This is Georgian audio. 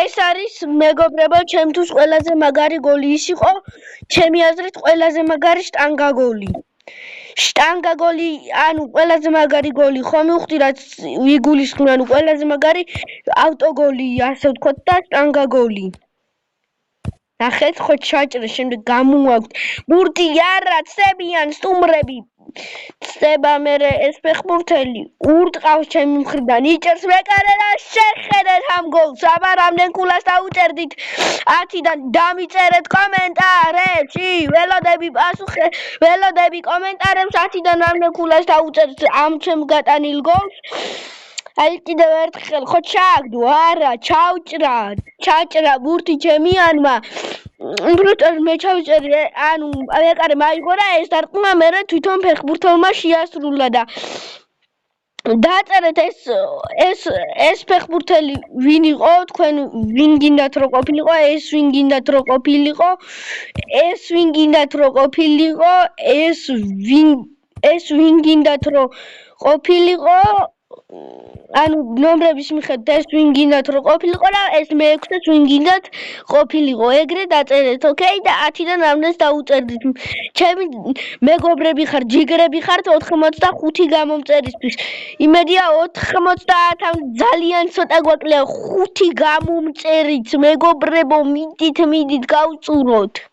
ეს არის მეგობრებო, ჩემთვის ყველაზე მაგარი გოლი ის იყო, ჩემი აზრით ყველაზე მაგარი შტანგა გოლი. შტანგა გოლი, ანუ ყველაზე მაგარი გოლი, ხო მივხვდი რაც ვიგულისხმე, ანუ ყველაზე მაგარი ავტოგოლი, ასე ვთქვათ და შტანგა გოლი. ნახეთ, ხო ჩაჭრე, შემდეგ გამოვაქვთ. ბურთი არა, ცდებიან სტუმრები. ცდება მერე ეს ფეხბურთელი ურტყავს ჩემი მხრიდან იჭერს მეკარე და შეხედეთ ამ გოლს. აბა რამდენ ქულას დაუჭერდით 10-დან დამიწერეთ კომენტარებში. ველოდები კომენტარებს 10-დან რამდენ ქულას დაუჭერთ ამ ჩემ გატანილ გოლს. აი კიდევ ერთხელ ხო ჩააგდო არა ჩაჭრა ბურთი ჩემიანმა უბრალოდ მე ჩავიჭერი ანუ მეკარე მაიგო რა ეს დარტყმა მერე თვითონ ფეხბურთელმა შეასრულა და დაწერეთ ეს ფეხბურთელი ვინ იყო თქვენ ვინ გინდათ რომ ყოფილიყო ეს ვინ გინდათ რომ ყოფილიყო ეს ვინ გინდათ რომ ყოფილიყო ანუ ნომრების მიხედვით ეს ვინ გინდათ რომ ყოფილიყო და ეს მე-6-ს ვინ გინდათ ყოფილიყო ეგრე დაწერეთ ოკეი და 10-დან რამდენს დაუწერდით ჩემი მეგობრები ხართ ჯიგრები ხართ 85 გამომწერისთვის იმედია 90-ამ ძალიან ცოტა გვაკლია 5 გამომწერით მეგობრებო მიდით გავწუროთ